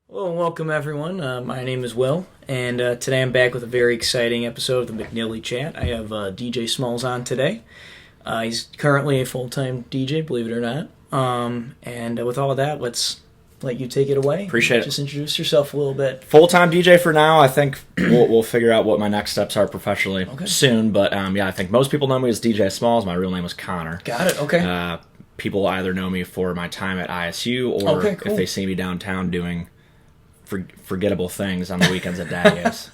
Hello and welcome everyone. My name is Will, and today I'm back with a very exciting episode of the McNilly Chat. I have DJ Smalls on today. He's currently a full-time DJ, believe it or not. And with all of that, let's let you take it away. Appreciate it. Just introduce yourself a little bit. Full-time DJ for now. I think we'll figure out what my next steps are professionally soon. But I think most people know me as DJ Smalls. My real name is Connor. Got it, okay. People either know me for my time at ISU or Okay, cool. if they see me downtown doing forgettable things on the weekends at Daddy's.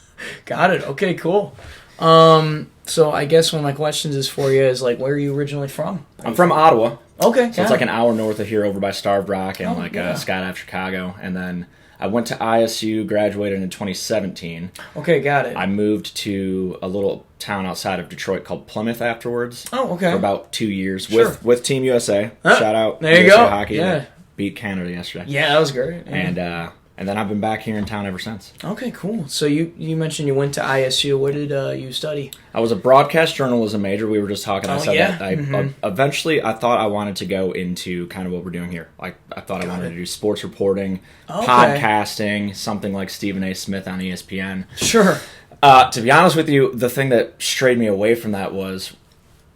Got it, okay, cool. So I guess one of my questions is for you is, like, where are you originally from? I'm from Ottawa. Okay, So it's like an hour north of here over by Starved Rock and Skydive, Chicago. And then I went to ISU, graduated in 2017. Okay, got it. I moved to a little town outside of Detroit called Plymouth afterwards. Oh, okay. For about 2 years with Team USA. Huh? Shout out There you USA go. Hockey. Yeah. That beat Canada yesterday. Yeah, that was great. Yeah. And then I've been back here in town ever since. Okay, cool. So you mentioned you went to ISU. What did you study? I was a broadcast journalism major. We were just talking. I said yeah? that eventually I thought I wanted to go into kind of what we're doing here. Like I thought I wanted to do sports reporting, podcasting, something like Stephen A. Smith on ESPN. Sure. To be honest with you, the thing that strayed me away from that was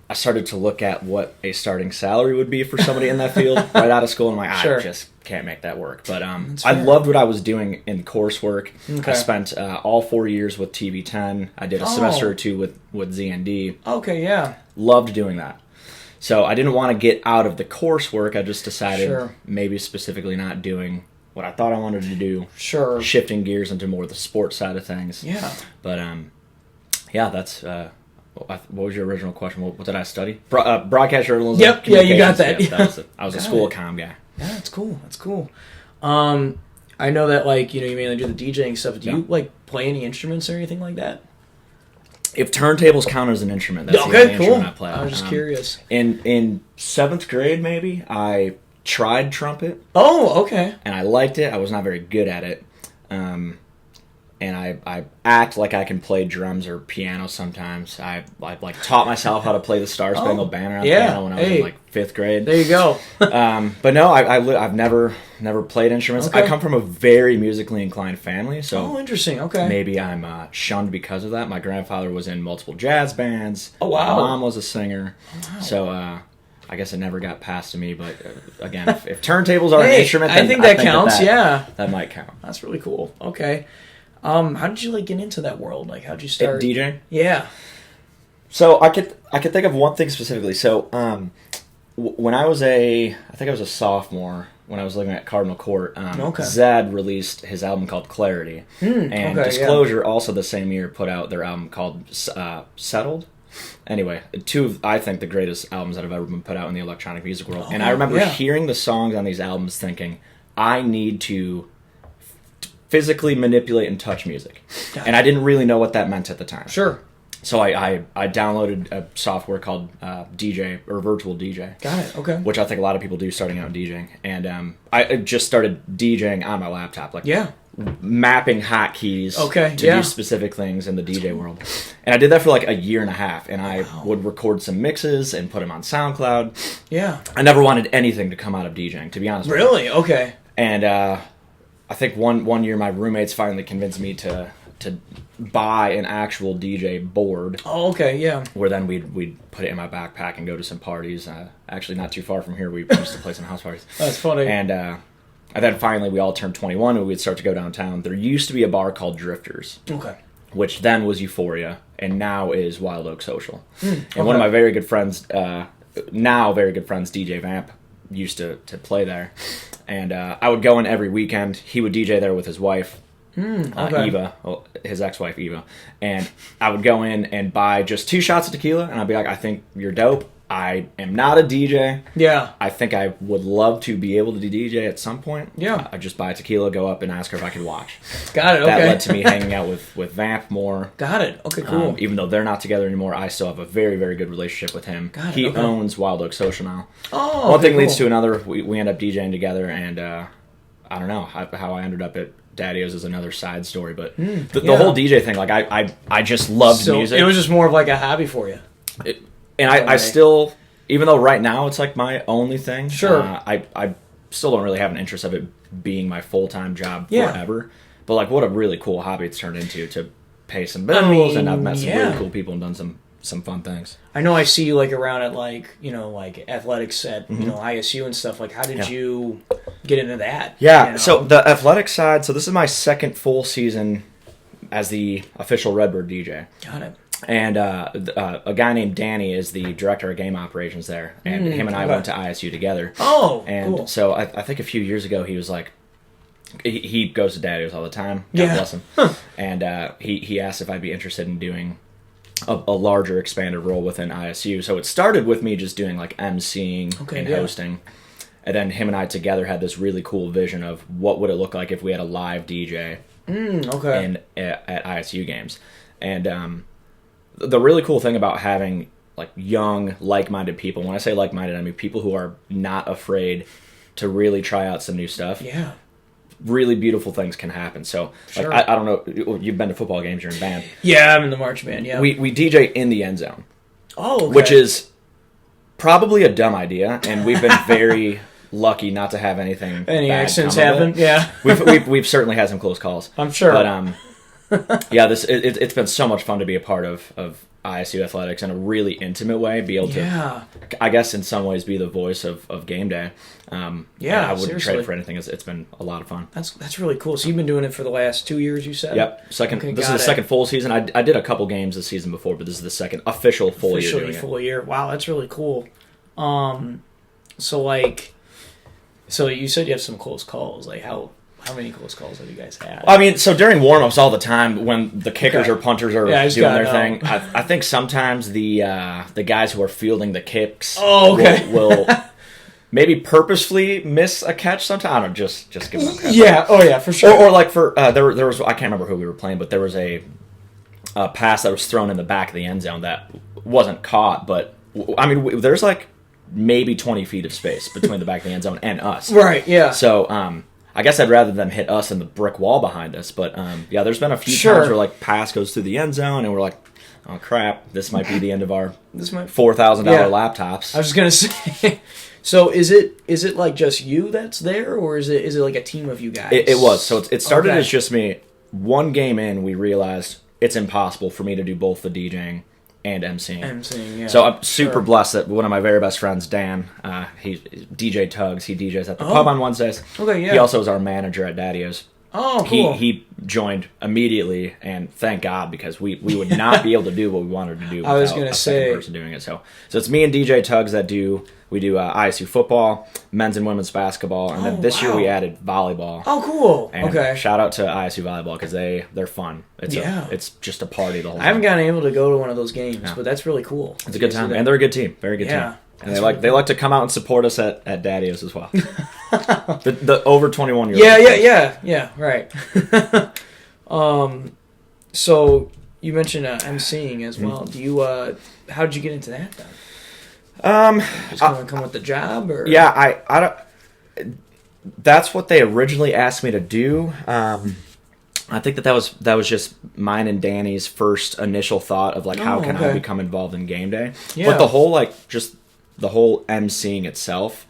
I started to look at what a starting salary would be for somebody in that field right out of school, and I'm like, I just can't make that work. But I loved what I was doing in coursework. Okay. I spent all 4 years with TV10. I did a semester or two with ZND. Okay, yeah. Loved doing that. So I didn't want to get out of the coursework. I just decided maybe specifically not doing what I thought I wanted to do. Sure. Shifting gears into more the sports side of things. Yeah. But yeah, that's... what was your original question? What did I study? Broadcast journalism. Yep. Yeah, you got that. Yeah, I was a school comm guy. Yeah, that's cool. That's cool. I know that, like, you mainly do the DJing stuff. Do you like play any instruments or anything like that? If turntables count as an instrument, that's the only instrument I play. I was just curious. In 7th grade, maybe I tried trumpet. Oh, okay. And I liked it. I was not very good at it. And I act like I can play drums or piano sometimes. I like taught myself how to play the Star Spangled Banner on piano when I was in like 5th grade. There you go. But no, I've never played instruments. Okay. I come from a very musically inclined family, so interesting. Okay, maybe I'm shunned because of that. My grandfather was in multiple jazz bands. Oh wow. My mom was a singer. Oh, wow. So I guess it never got past to me. But again, if turntables are an instrument, then I think that counts. That might count. That's really cool. Okay. How did you get into that world? Like, how'd you start DJing? Yeah. So I could think of one thing specifically. So when I think I was a sophomore when I was living at Cardinal Court. Zed released his album called Clarity, and Disclosure also the same year put out their album called Settled. Anyway, two of, I think, the greatest albums that have ever been put out in the electronic music world. And I remember hearing the songs on these albums, thinking, I need to physically manipulate and touch music. And I didn't really know what that meant at the time. Sure. So I downloaded a software called DJ, or Virtual DJ. Got it, okay. Which I think a lot of people do starting out in DJing. And I just started DJing on my laptop. Like mapping hotkeys to do specific things in the DJ world. And I did that for like a year and a half. And I would record some mixes and put them on SoundCloud. Yeah. I never wanted anything to come out of DJing, to be honest with you. Really? Okay. And I think one year my roommates finally convinced me to buy an actual DJ board. Oh, okay, yeah. Where then we'd put it in my backpack and go to some parties. Actually, not too far from here, we used to play some house parties. That's funny. And then finally we all turned 21 and we'd start to go downtown. There used to be a bar called Drifters. Okay. Which then was Euphoria, and now is Wild Oak Social. And one of my very good friends, now very good friends, DJ Vamp, used to play there. And I would go in every weekend. He would DJ there with his wife, Eva, his ex-wife Eva. And I would go in and buy just 2 shots of tequila, and I'd be like, I think you're dope. I am not a DJ. Yeah. I think I would love to be able to DJ at some point. Yeah. I'd just buy tequila, go up and ask her if I could watch. Got it, okay. That led to me hanging out with Vamp more. Got it, okay, cool. Even though they're not together anymore, I still have a very, very good relationship with him. Got it, he owns Wild Oak Social now. Oh, one thing leads to another. We end up DJing together, and I don't know how I ended up at Daddy's is another side story, but the whole DJ thing, like I just loved music. It was just more of like a hobby for you. I still, even though right now it's like my only thing. Sure. I still don't really have an interest of it being my full-time job Yeah. forever. But like, what a really cool hobby it's turned into to pay some bills, and I've met some really cool people and done some fun things. I know I see you like around at like, you know, like athletics at, you know, ISU and stuff. Like, how did you get into that? Yeah, you know? so the athletic side, so this is my second full season as the official Redbird DJ. Got it. And a guy named Danny is the director of game operations there, and him and I went to ISU together. Oh, and cool. so I think a few years ago he was like, he goes to Daddios all the time. God Yeah. bless him. And he asked if I'd be interested in doing a larger expanded role within ISU. So it started with me just doing like emceeing and hosting. And then him and I together had this really cool vision of what would it look like if we had a live DJ at ISU games. And the really cool thing about having like young, like-minded people, when I say like-minded, I mean people who are not afraid to really try out some new stuff. Yeah. Really beautiful things can happen. So, like, I don't know, you've been to football games, you're in band. Yeah, I'm in the march band, yeah. We DJ in the end zone. Oh, okay. Which is probably a dumb idea, and we've been very lucky not to have anything Any bad accidents come of happen? it. Yeah. We've certainly had some close calls. I'm sure. But, yeah, it's been so much fun to be a part of ISU athletics in a really intimate way, be able to, I guess in some ways, be the voice of game day. I wouldn't trade it for anything. It's been a lot of fun. That's really cool. So you've been doing it for the last 2 years, you said? Yep. This is the second full season. I did a couple games this season before, but this is the second official full year doing full it. year. Wow, that's really cool. So you said you have some close calls. Like how many close calls have you guys had? I mean, so during warm-ups all the time when the kickers or punters are doing their thing, I think sometimes the guys who are fielding the kicks will maybe purposefully miss a catch sometimes. I don't know, just give them a catch. Yeah, for sure. Or like for there was, I can't remember who we were playing, but there was a pass that was thrown in the back of the end zone that wasn't caught, but I mean there's like maybe 20 feet of space between the back of the end zone and us. Right, yeah. So I guess I'd rather them hit us than the brick wall behind us. But there's been a few times where like pass goes through the end zone and we're like, oh crap, this might be the end of our $4,000 laptops. I was just gonna say. So is it like just you that's there, or is it like a team of you guys? It was. So it started as just me. One game in, we realized it's impossible for me to do both the DJing and emceeing. Yeah. So I'm super blessed that one of my very best friends, Dan, he's DJ Tugs. He DJs at the pub on Wednesdays. Okay, yeah. He also is our manager at Daddios. Oh, cool. He joined immediately, and thank God, because we would not be able to do what we wanted to do without a second person doing it. So it's me and DJ Tugs that do ISU football, men's and women's basketball, and then this year we added volleyball. Oh, cool. And shout out to ISU volleyball because they're fun. It's just a party the whole time. I haven't gotten able to go to one of those games, but that's really cool. It's a good time, and they're a good team, very good team. And they like to come out and support us at Daddios as well. the over 21-year-olds. Yeah, right. So you mentioned emceeing as well. Do you how did you get into that then? Just come with the job, or I don't. That's what they originally asked me to do. I think that was just mine and Danny's first initial thought of like how can I become involved in game day. Yeah. But the whole emceeing itself.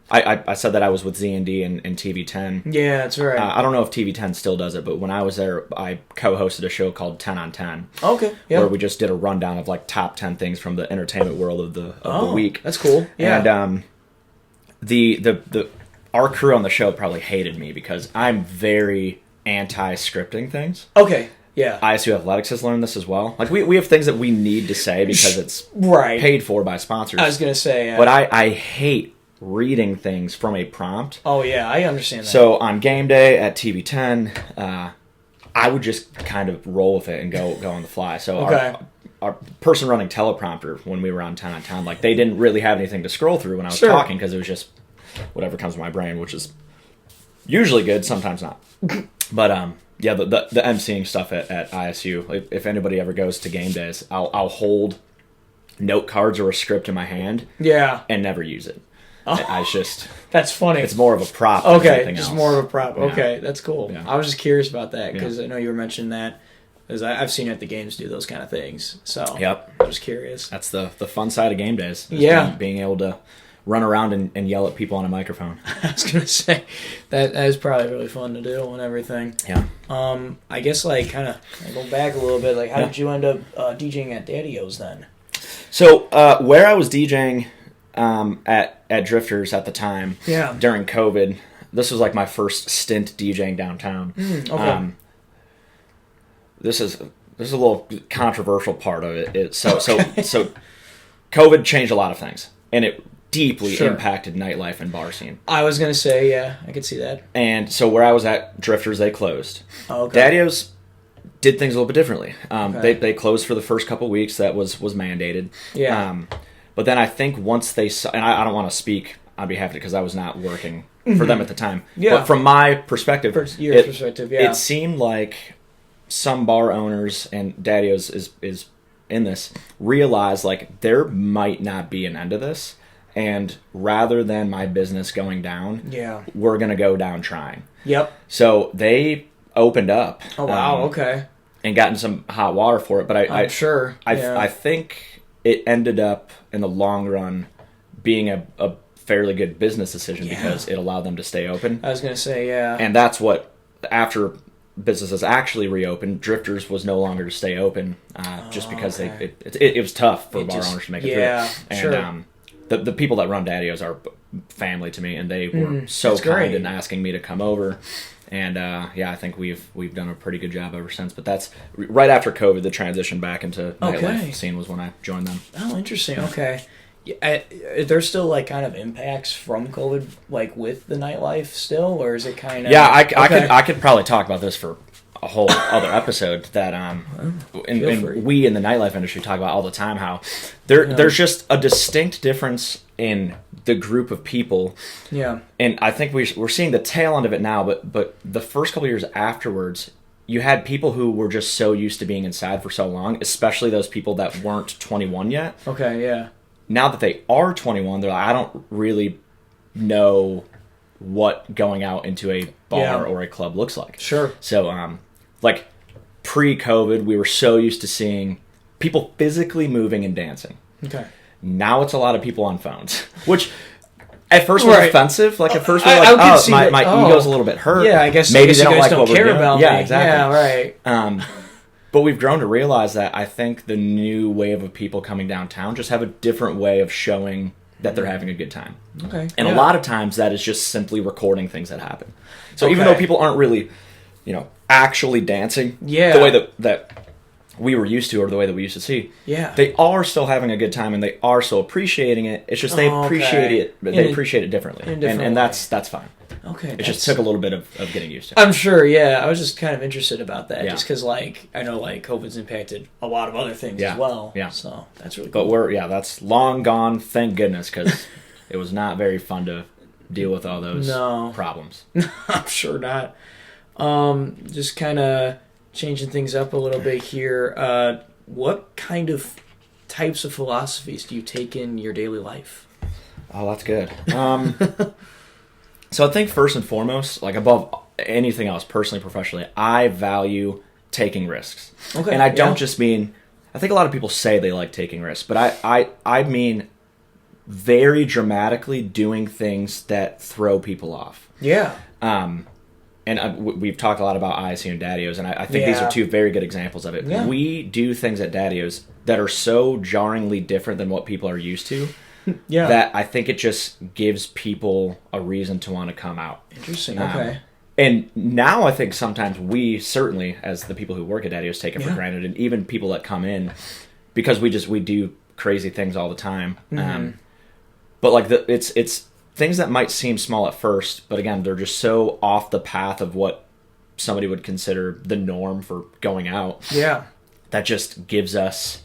I said that I was with Z&D and TV10. Yeah, that's right. I don't know if TV10 still does it, but when I was there, I co-hosted a show called 10 on 10. Okay, yeah. Where we just did a rundown of like top 10 things from the entertainment world of the week. That's cool. Yeah. And our crew on the show probably hated me because I'm very anti-scripting things. Okay. Yeah. ISU Athletics has learned this as well. Like we have things that we need to say because it's paid for by sponsors. I was gonna say, but I hate reading things from a prompt. Oh yeah, I understand that. So on game day at TV10, I would just kind of roll with it and go on the fly. So our person running teleprompter when we were on 10 on 10, like they didn't really have anything to scroll through when I was talking because it was just whatever comes to my brain, which is usually good, sometimes not. But the emceeing stuff at ISU, if anybody ever goes to game days, I'll hold note cards or a script in my hand and never use it. That's funny. It's more of a prop. Okay, just more of a prop. Yeah. Okay, that's cool. Yeah. I was just curious about that because I know you were mentioning that. Because I've seen at the games do those kind of things. So I was curious. That's the fun side of game days. Yeah, being able to run around and yell at people on a microphone. I was gonna say that is probably really fun to do and everything. Yeah. I guess like kind of go back a little bit. Like, how did you end up DJing at Daddy-O's then? So where I was DJing at Drifters at the time, during COVID, this was like my first stint DJing downtown. Okay. This is a little controversial part of it. So COVID changed a lot of things, and it deeply impacted nightlife and bar scene. I was gonna say, yeah, I could see that. And so where I was at Drifters, they closed. Okay. Daddy-O's did things a little bit differently. They closed for the first couple weeks. That was mandated. Yeah. But then I think once they saw, and I don't want to speak on behalf of it because I was not working for them at the time. Yeah. But from my perspective, it seemed like some bar owners, and Daddy-O's is in this, realize like there might not be an end to this, and rather than my business going down, we're gonna go down trying. Yep. So they opened up. Oh wow. Okay. And gotten some hot water for it, but I'm sure. I think it ended up in the long run being a fairly good business decision because it allowed them to stay open. I was gonna say, yeah. And that's what, after businesses actually reopened, Drifters was no longer to stay open, just because it was tough for bar owners to make it through. And sure. The people that run Daddy-O's are family to me, and they were so kind in asking me to come over. And I think we've done a pretty good job ever since. But that's right after COVID, the transition back into nightlife scene was when I joined them. Oh, interesting. Okay. There's still like kind of impacts from COVID, like with the nightlife still, or is it kind of? Yeah, I could probably talk about this for a whole other episode. That and we in the nightlife industry talk about all the time how there's just a distinct difference in the group of people. Yeah, and I think we're seeing the tail end of it now. But the first couple of years afterwards, you had people who were just so used to being inside for so long, especially those people that weren't 21 yet. Okay, yeah. Now that they are 21, they're like, I don't really know what going out into a bar or a club looks like. Sure. So, like, pre-COVID, we were so used to seeing people physically moving and dancing. Okay. Now it's a lot of people on phones, which at first was offensive. Like, at first we were like, my ego's a little bit hurt. Yeah, I guess maybe they don't like what we're doing. About yeah, me. Exactly. Yeah, right. But we've grown to realize that I think the new wave of people coming downtown just have a different way of showing that they're having a good time. Okay. And a lot of times that is just simply recording things that happen. So even though people aren't really, actually dancing the way that we were used to, or the way that we used to see, they are still having a good time and they are still appreciating it. It's just they appreciate it. They appreciate it differently, and that's fine. Okay, it just took a little bit of getting used to. I'm sure. Yeah, I was just kind of interested about that, just because I know COVID's impacted a lot of other things as well. Yeah, so that's really cool. But that's long gone, thank goodness, because it was not very fun to deal with all those problems. I'm sure not. Just kind of changing things up a little bit here. What kind of types of philosophies do you take in your daily life? Oh, that's good. So I think first and foremost, like above anything else, personally, professionally, I value taking risks. Okay. And I don't just mean, I think a lot of people say they like taking risks, but I mean very dramatically doing things that throw people off. Yeah. And we've talked a lot about ISU and Daddy-O's, and I think these are two very good examples of it. Yeah. We do things at Daddy-O's that are so jarringly different than what people are used to. Yeah. That I think it just gives people a reason to want to come out. Interesting. Okay. And now I think sometimes we certainly, as the people who work at Daddy-O's, take it for granted, and even people that come in, because we do crazy things all the time. Mm-hmm. But like it's things that might seem small at first, but again, they're just so off the path of what somebody would consider the norm for going out. Yeah. That just gives us.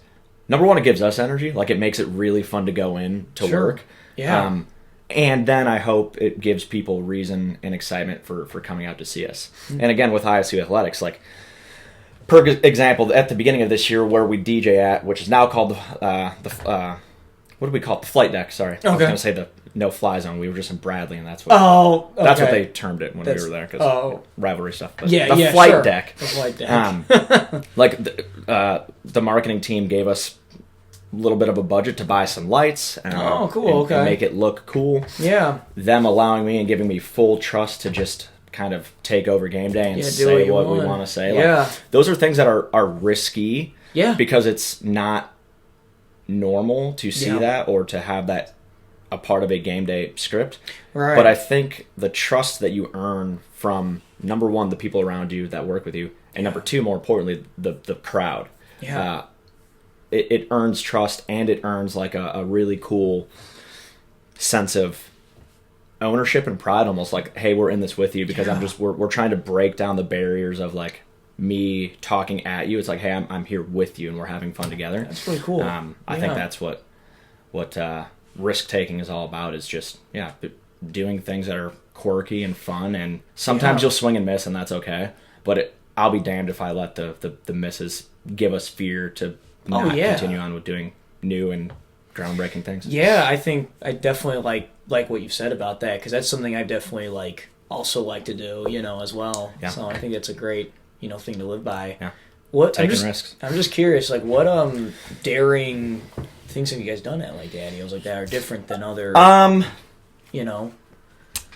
Number one, it gives us energy. Like, it makes it really fun to go in to work. Yeah. And then I hope it gives people reason and excitement for coming out to see us. Mm-hmm. And again, with ISU Athletics, like, per example, at the beginning of this year where we DJ at, which is now called what do we call it? The flight deck, sorry. Okay. I was going to say the no-fly zone. We were just in Bradley, and that's what that's what they termed it when we were there, because rivalry stuff. But the flight deck. The flight deck. Like, the marketing team gave us little bit of a budget to buy some lights and, cool. and make it look cool. Yeah. Them allowing me and giving me full trust to just kind of take over game day and say what we want to say. Those are things that are risky. Yeah. Because it's not normal to see that or to have that a part of a game day script. Right. But I think the trust that you earn from, number one, the people around you that work with you, and number two, more importantly, the crowd. Yeah. It earns trust, and it earns like a really cool sense of ownership and pride, almost like, hey, we're in this with you, because we're trying to break down the barriers of like me talking at you. It's like, hey, I'm here with you, and we're having fun together. That's really cool. I think that's what risk taking is all about, is just doing things that are quirky and fun, and sometimes you'll swing and miss, and that's okay. But I'll be damned if I let the misses give us fear to not continue on with doing new and groundbreaking things. Yeah, I think I definitely like what you've said about that, because that's something I definitely also like to do, as well. Yeah. So I think it's a great thing to live by. Yeah. Taking risks. I'm just curious, what daring things have you guys done at Daddy-O's that are different than other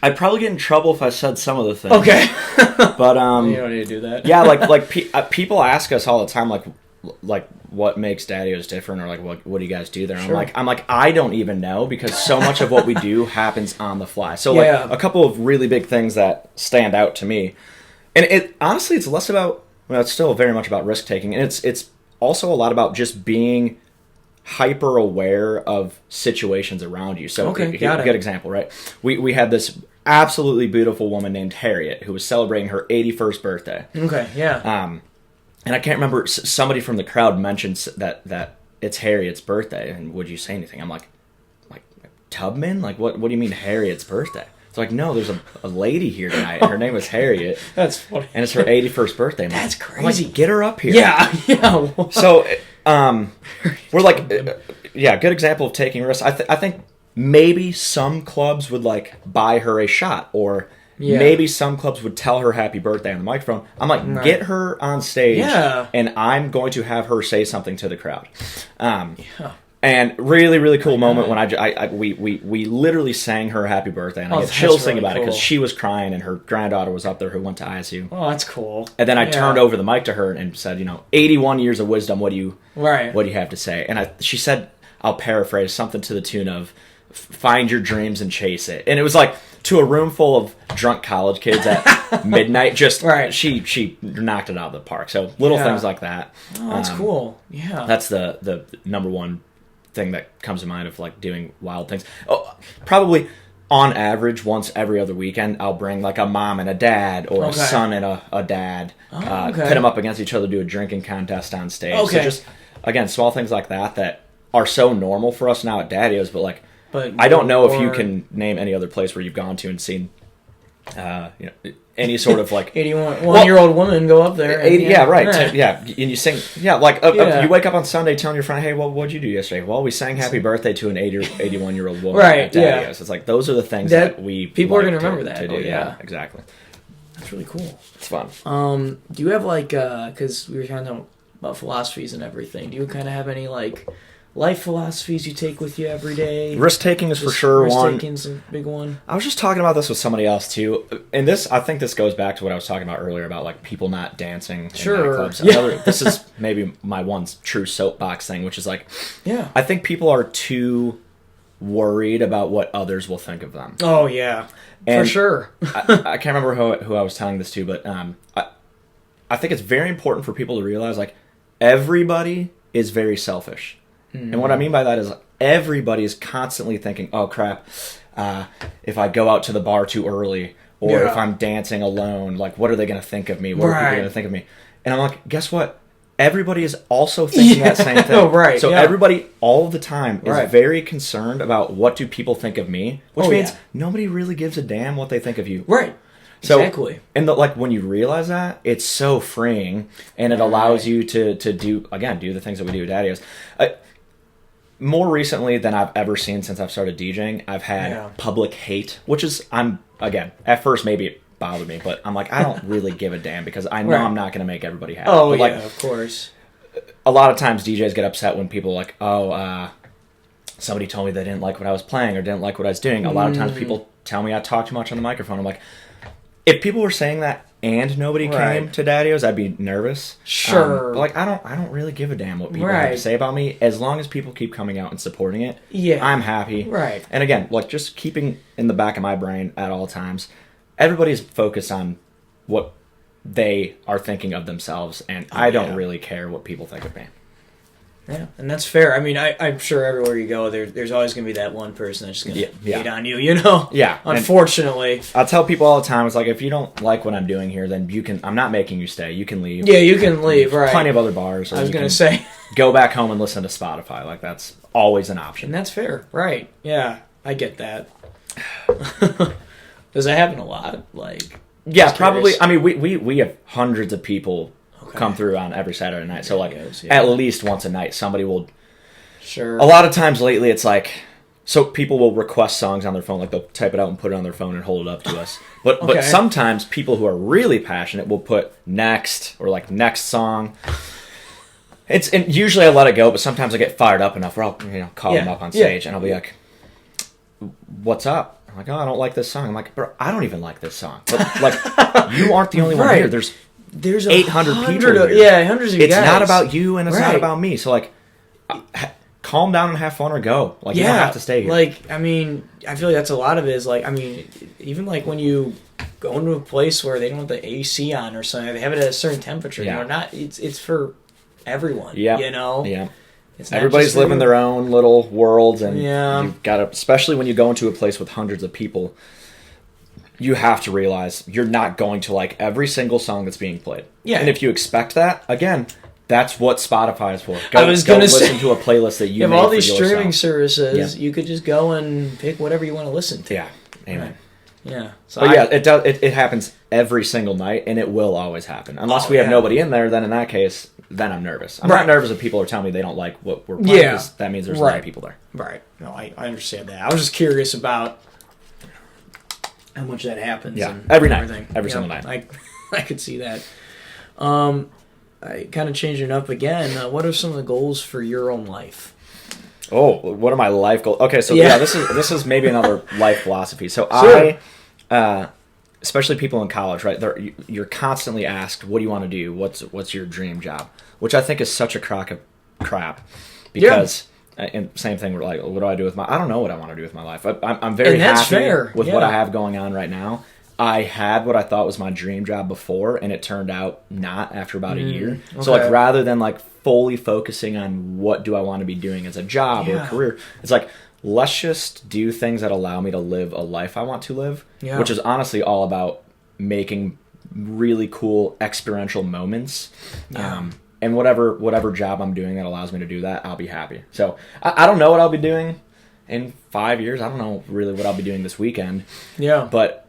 I'd probably get in trouble if I said some of the things. Okay. But you don't need to do that. Yeah, people ask us all the time like what makes Daddy-O's different, or what do you guys do there? And sure. I'm like I don't even know, because so much of what we do happens on the fly. So a couple of really big things that stand out to me. And it honestly, it's less about, it's still very much about risk taking, and it's also a lot about just being hyper aware of situations around you. So a good example, right? We had this absolutely beautiful woman named Harriet who was celebrating her 81st birthday. Okay, yeah. And I can't remember, somebody from the crowd mentioned that it's Harriet's birthday, and would you say anything? I'm like Tubman? What do you mean Harriet's birthday? It's like, no, there's a lady here tonight. Her name is Harriet. That's funny. And it's her 81st birthday. That's crazy. I'm like, get her up here. Yeah. So, we're good example of taking risks. I think maybe some clubs would buy her a shot, or maybe some clubs would tell her happy birthday on the microphone. I'm like, get her on stage, and I'm going to have her say something to the crowd. And really, really cool moment when we literally sang her happy birthday, and I get chills thinking about it, because she was crying, and her granddaughter was up there who went to ISU. Oh, that's cool. And then I turned over the mic to her and said, 81 years of wisdom. What do you have to say? And she said, I'll paraphrase, something to the tune of, "Find your dreams and chase it." And it was to a room full of drunk college kids at midnight. Just she knocked it out of the park. So little things like that. Oh, that's cool. Yeah, that's the number one thing that comes to mind of doing wild things. Oh, probably on average once every other weekend I'll bring a mom and a dad, or a son and a dad, put them up against each other, do a drinking contest on stage. So just again, small things like that are so normal for us now at Daddy-O's, but I don't know if you can name any other place where you've gone to and seen any sort of 81-year-old woman go up there. And you sing. You wake up on Sunday telling your friend, "Hey, well, what'd you do yesterday?" Well, we sang "Happy Birthday" to an 81-year-old woman. At Daddy-O's. It's those are the things that people are going to remember that. To do. Yeah, exactly. That's really cool. It's fun. Do you have because we were kind of about philosophies and everything. Do you kind of have any life philosophies you take with you every day? Risk taking is for sure one. Risk taking's a big one. I was just talking about this with somebody else too, and I think this goes back to what I was talking about earlier about people not dancing in nightclubs. This is maybe my one true soapbox thing, which is I think people are too worried about what others will think of them. Oh yeah, for sure. I can't remember who I was telling this to, but I think it's very important for people to realize everybody is very selfish. And what I mean by that is everybody is constantly thinking, oh, crap, if I go out to the bar too early, or if I'm dancing alone, what are they going to think of me? What are people going to think of me? And I'm like, guess what? Everybody is also thinking that same thing. So everybody all the time is very concerned about what do people think of me, which means nobody really gives a damn what they think of you. Right. So, exactly. And when you realize that, it's so freeing, and it allows you to do the things that we do at Daddy-O's. More recently than I've ever seen since I've started DJing, I've had public hate, which is, at first maybe it bothered me, but I'm I don't really give a damn, because I know I'm not going to make everybody happy. Oh, but of course. a lot of times DJs get upset when people are like, oh, somebody told me they didn't like what I was playing or didn't like what I was doing. A lot of times people tell me I talk too much on the microphone. I'm like, if people were saying that and nobody came to Daddy-O's, I'd be nervous. Sure. But like, I don't really give a damn what people have to say about me. As long as people keep coming out and supporting it, I'm happy. Right. And again, like, just keeping in the back of my brain at all times, everybody's focused on what they are thinking of themselves, and I don't really care what people think of me. Yeah, and that's fair. I mean, I'm sure everywhere you go, there's always going to be that one person that's just going to hate on you, you know? Yeah. Unfortunately. I'll tell people all the time, it's like, if you don't like what I'm doing here, then I'm not making you stay. You can leave. Yeah, you can leave, right. Plenty of other bars. I was going to say. Go back home and listen to Spotify. Like, that's always an option. And that's fair. Right. Yeah, I get that. Does that happen a lot? Like... Yeah, probably. I mean, we have hundreds of people come through on every Saturday night. So, like, at least once a night, somebody will... Sure. A lot of times lately, it's like... So people will request songs on their phone. Like, they'll type it out and put it on their phone and hold it up to us. But sometimes people who are really passionate will put next or, like, next song. And usually I let it go, but sometimes I get fired up enough where I'll call them up on stage and I'll be like, what's up? I'm like, oh, I don't like this song. I'm like, bro, I don't even like this song. But, like, you aren't the only one here. There's 800 people here. Yeah, hundreds of guys. It's not about you and it's not about me. So, like, calm down and have fun or go. Like, you don't have to stay here. Like, I mean, I feel like that's a lot of it is, like, I mean, even, like, when you go into a place where they don't have the AC on or something, they have it at a certain temperature. Yeah. You know, it's for everyone, you know? Yeah. Everybody's living their own little worlds, and you've got to, especially when you go into a place with hundreds of people, you have to realize you're not going to like every single song that's being played. Yeah. And if you expect that, again, that's what Spotify is for. Go listen to a playlist that you made have all these for streaming yourself. Services. You could just go and pick whatever you want to listen to. Yeah. Amen. Right. Yeah. So but it happens every single night, and it will always happen. Unless we have nobody in there, then in that case, then I'm nervous. I'm not nervous if people are telling me they don't like what we're playing, because that means there's a lot of people there. Right. No, I understand that. I was just curious about how much that happens. Yeah, and every night. Everything. Every single night. I could see that. I kind of changing it up again. What are some of the goals for your own life? Oh, what are my life goals? Okay, so this is maybe another life philosophy. So especially people in college, right? You're constantly asked, "What do you want to do? What's your dream job?" Which I think is such a crock of crap, because and same thing. Like, what do I do with I don't know what I want to do with my life. I'm very happy with what I have going on right now. I had what I thought was my dream job before, and it turned out not after about a year. Okay. So, like, rather than, like, fully focusing on what do I want to be doing as a job or a career, it's like, let's just do things that allow me to live a life I want to live, which is honestly all about making really cool experiential moments. And whatever job I'm doing that allows me to do that, I'll be happy. So, I don't know what I'll be doing in 5 years. I don't know really what I'll be doing this weekend. Yeah. But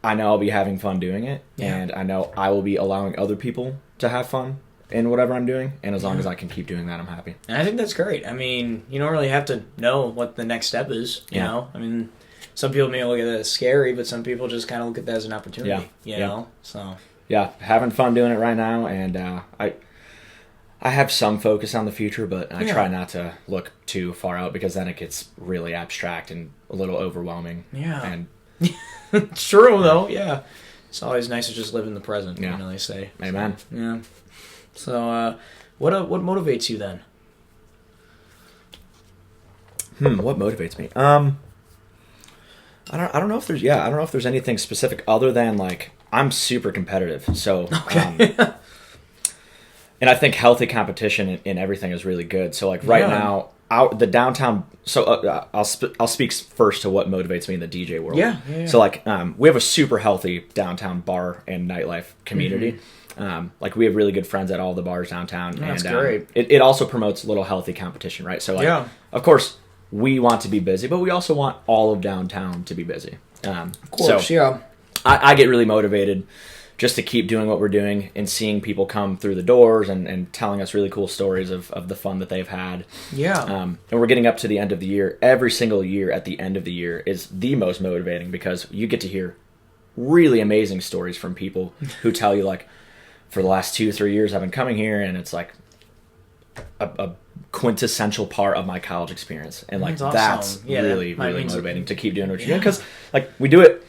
I know I'll be having fun doing it, and I know I will be allowing other people to have fun in whatever I'm doing, and as long as I can keep doing that, I'm happy. And I think that's great. I mean, you don't really have to know what the next step is, you know? I mean, some people may look at that as scary, but some people just kind of look at that as an opportunity, you know? So yeah, having fun doing it right now, and I have some focus on the future, but I try not to look too far out, because then it gets really abstract and a little overwhelming. Yeah. And it's true, though. Yeah, it's always nice to just live in the present. You know, they say. Amen. So, yeah. So, what motivates you then? What motivates me? I don't know if there's anything specific other than, like, I'm super competitive. So and I think healthy competition in everything is really good. So, like, right now, the downtown. So I'll speak first to what motivates me in the DJ world. Yeah. So, like, we have a super healthy downtown bar and nightlife community. Like, we have really good friends at all the bars downtown. That's great. It also promotes a little healthy competition, right? So, like, of course, we want to be busy, but we also want all of downtown to be busy. Of course, so I get really motivated just to keep doing what we're doing and seeing people come through the doors and telling us really cool stories of the fun that they've had. Yeah. And we're getting up to the end of the year. Every single year at the end of the year is the most motivating, because you get to hear really amazing stories from people who tell you, like, for the last 2-3 years I've been coming here, and it's like a quintessential part of my college experience, and like that's awesome. really motivating to keep doing what you're doing, because like we do it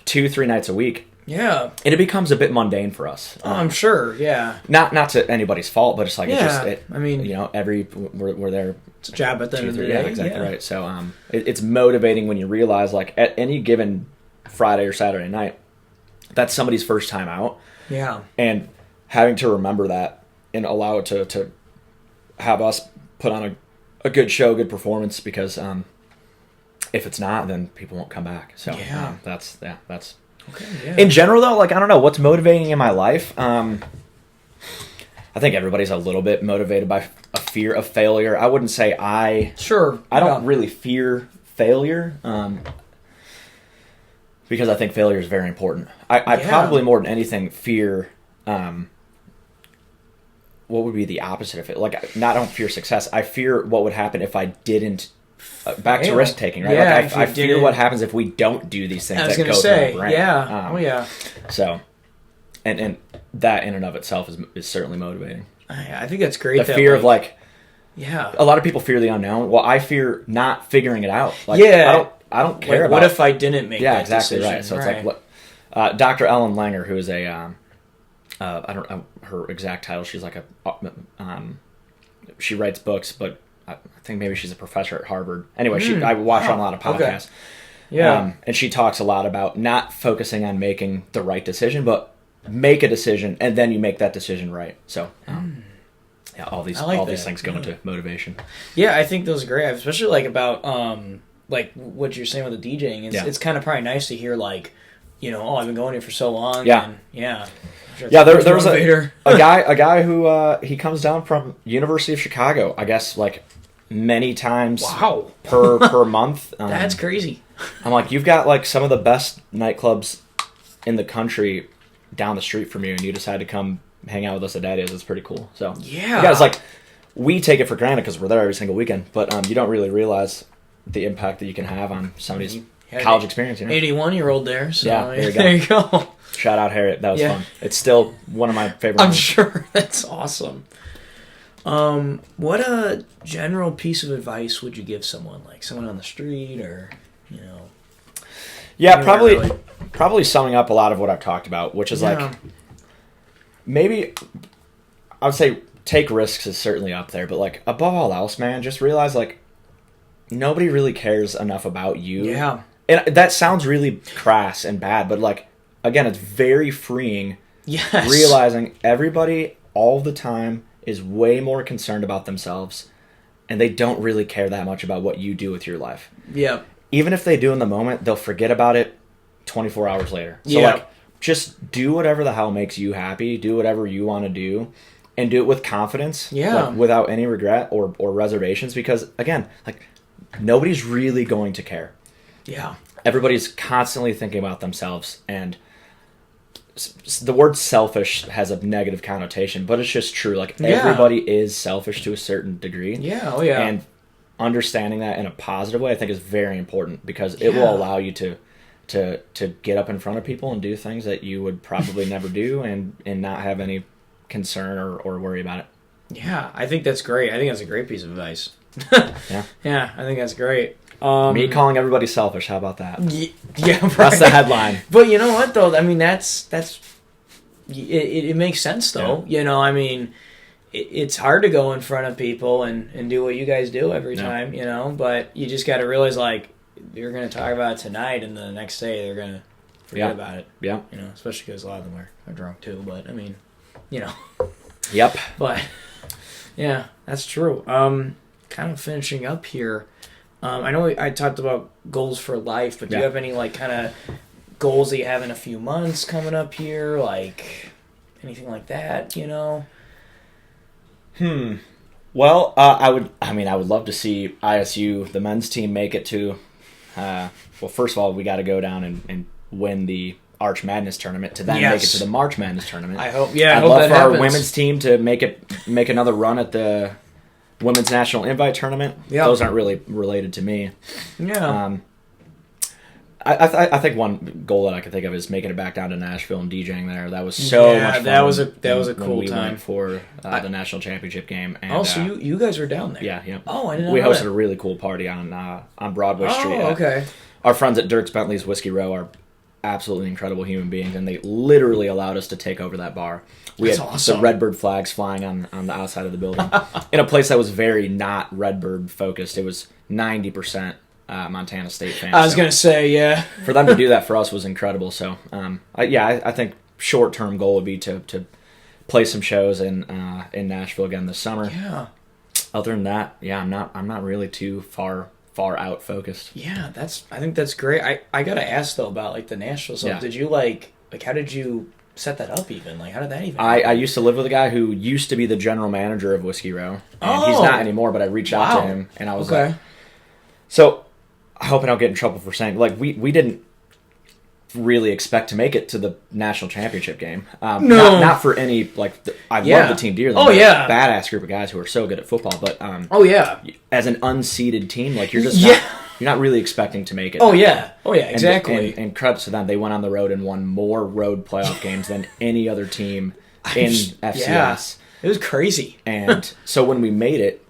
2-3 nights a week. Yeah, and it becomes a bit mundane for us. Oh, I'm sure. Yeah, not to anybody's fault, but it's like I mean, we're there. It's a job at the end of the day. Yeah, exactly right. So it's motivating when you realize, like, at any given Friday or Saturday night, that's somebody's first time out. Yeah, and having to remember that and allow it to have us put on a good show, good performance, because if it's not, then people won't come back. So that's okay. Yeah. In general, though, like, I don't know what's motivating in my life. I think everybody's a little bit motivated by a fear of failure. I wouldn't say I don't really fear failure, because I think failure is very important. I probably more than anything fear what would be the opposite of it. Like, I don't fear success. I fear what would happen if I didn't. Back to risk taking, right? Yeah, like I fear what happens if we don't do these things. I was going to say, So, and that in and of itself is certainly motivating. I think that's great. The fear of a lot of people fear the unknown. Well, I fear not figuring it out. Like, I don't care about. What if I didn't make that exactly decision? Right. So it's like what Dr. Ellen Langer, who is a I don't know her exact title. She's like she writes books, but I think maybe she's a professor at Harvard. Anyway, I watch her on a lot of podcasts. Okay. Yeah. And she talks a lot about not focusing on making the right decision, but make a decision and then you make that decision right. So, all these things go into motivation. Yeah, I think those are great, especially like about like what you're saying with the DJing. It's kind of probably nice to hear, like, I've been going here for so long. Yeah. And, there was a guy who he comes down from University of Chicago, I guess, like many times per month. That's crazy. I'm like, you've got like some of the best nightclubs in the country down the street from you, and you decide to come hang out with us at Daddy's. It's pretty cool. So you guys, like, we take it for granted because we're there every single weekend, but you don't really realize the impact that you can have on somebody's college experience. 81-year-old there. So there you go. Shout out Harriet. That was fun. It's still one of my favorite I'm sure. That's awesome. What a general piece of advice would you give someone, like someone on the street, or Yeah, probably summing up a lot of what I've talked about, which is like, maybe I would say take risks is certainly up there, but like above all else, man, just realize like nobody really cares enough about you. Yeah. And that sounds really crass and bad, but like, again, it's very freeing. Yes. Realizing everybody all the time is way more concerned about themselves, and they don't really care that much about what you do with your life. Yeah. Even if they do in the moment, they'll forget about it 24 hours later. So like, just do whatever the hell makes you happy. Do whatever you want to do, and do it with confidence. Yeah. Like, without any regret or reservations, because again, like, nobody's really going to care. Yeah. Everybody's constantly thinking about themselves, and the word selfish has a negative connotation, but it's just true. Like, everybody is selfish to a certain degree. Yeah. Oh yeah. And understanding that in a positive way, I think, is very important, because it will allow you to get up in front of people and do things that you would probably never do, and not have any concern or worry about it. Yeah, I think that's great. I think that's a great piece of advice. Yeah, I think that's great. Me calling everybody selfish, how about that? Yeah, right. That's the headline. But you know what, though? I mean, that's it makes sense, though. Yeah. I mean, it's hard to go in front of people and do what you guys do every time, but you just got to realize, like, you're going to talk about it tonight, and the next day they're going to forget about it. Yeah. Especially because a lot of them are drunk, too, but, I mean, Yep. But, yeah, that's true. Kind of finishing up here. I know I talked about goals for life, but do you have any, like, kind of goals that you have in a few months coming up here? Like, anything like that, Well, I would love to see ISU, the men's team, make it to, well, first of all, we got to go down and win the Arch Madness tournament to then make it to the March Madness tournament. I hope, I'd love for our women's team to make another run at the Women's National Invite Tournament. Those aren't really related to me. Yeah. I think one goal that I could think of is making it back down to Nashville and DJing there. That was so much fun. That was a cool we time went for the national championship game. And, so you guys were down there? Yeah. Oh, I didn't know we hosted that. a really cool party on Broadway Street. Oh, okay. Our friends at Dirk's Bentley's Whiskey Row are absolutely incredible human beings, and they literally allowed us to take over that bar. We had awesome. the Redbird flags flying on the outside of the building in a place that was very not Redbird focused. It was 90% Montana State fans. I was going to say, yeah. For them to do that for us was incredible. So, I think short-term goal would be to play some shows in Nashville again this summer. Yeah. Other than that, yeah, I'm not really too far out focused. Yeah, I think that's great. I got to ask though about like the Nashville stuff. Yeah. Did you like how did you set that up even? Like how did that even I used to live with a guy who used to be the general manager of Whiskey Row. And he's not anymore, but I reached out to him and I was like, so I hope I don't get in trouble for saying, like, we didn't really expect to make it to the national championship game. No. Not for any, like, I love the team dearly. Yeah. Badass group of guys who are so good at football. But as an unseeded team, like, you're just you're not really expecting to make it. Exactly. And credits to them. They went on the road and won more road playoff games than any other team in FCS. Yeah. It was crazy. And so when we made it,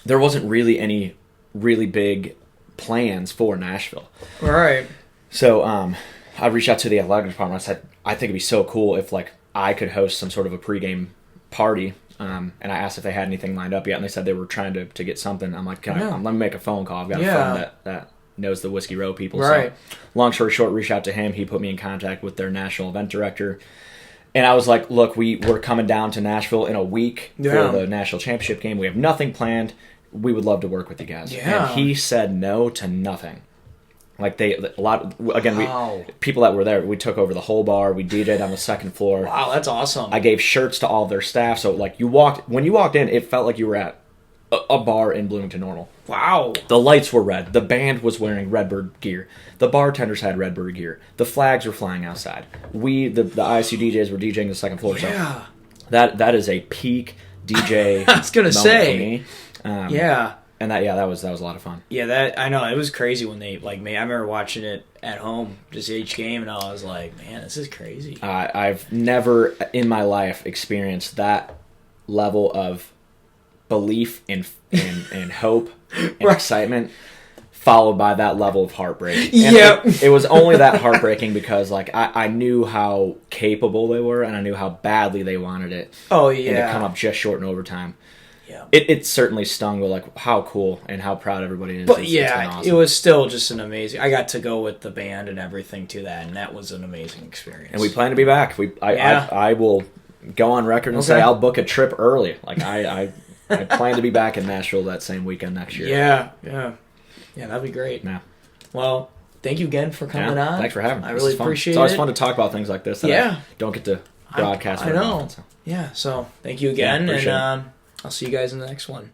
there wasn't really any really big plans for Nashville. All right. So I reached out to the athletic department. I said, I think it'd be so cool if like I could host some sort of a pregame party. And I asked if they had anything lined up yet, and they said they were trying to get something. I'm like, let me make a phone call. I've got a friend that knows the Whiskey Row people. Right. So long story short, reached out to him. He put me in contact with their national event director. And I was like, look, we're coming down to Nashville in a week for the national championship game. We have nothing planned. We would love to work with you guys. Yeah. And he said no to nothing. Like people that were there, we took over the whole bar. We DJ'd on the second floor. Wow, that's awesome. I gave shirts to all of their staff. So like when you walked in, it felt like you were at a bar in Bloomington Normal. Wow. The lights were red. The band was wearing Redbird gear. The bartenders had Redbird gear. The flags were flying outside. The ISU DJs were DJing the second floor. Yeah. So that is a peak DJ. I was gonna say. For me. Yeah. And that was a lot of fun. Yeah, that I know it was crazy when they I remember watching it at home, just each game, and I was like, man, this is crazy. I've never in my life experienced that level of belief and hope and excitement, followed by that level of heartbreak. And it was only that heartbreaking because like I knew how capable they were, and I knew how badly they wanted it. Oh yeah, and to come up just short in overtime. Yeah. It certainly stung, but like how cool and how proud everybody is. But it's been awesome. It was still just an amazing. I got to go with the band and everything to that, and that was an amazing experience. And we plan to be back. I will go on record and say I'll book a trip early. Like I plan to be back in Nashville that same weekend next year. Yeah, that'd be great. Yeah. Well, thank you again for coming on. Thanks for having me. I really appreciate it. It's always fun to talk about things like this that I don't get to broadcast. I know. Often, so. Yeah. So thank you again, and I'll see you guys in the next one.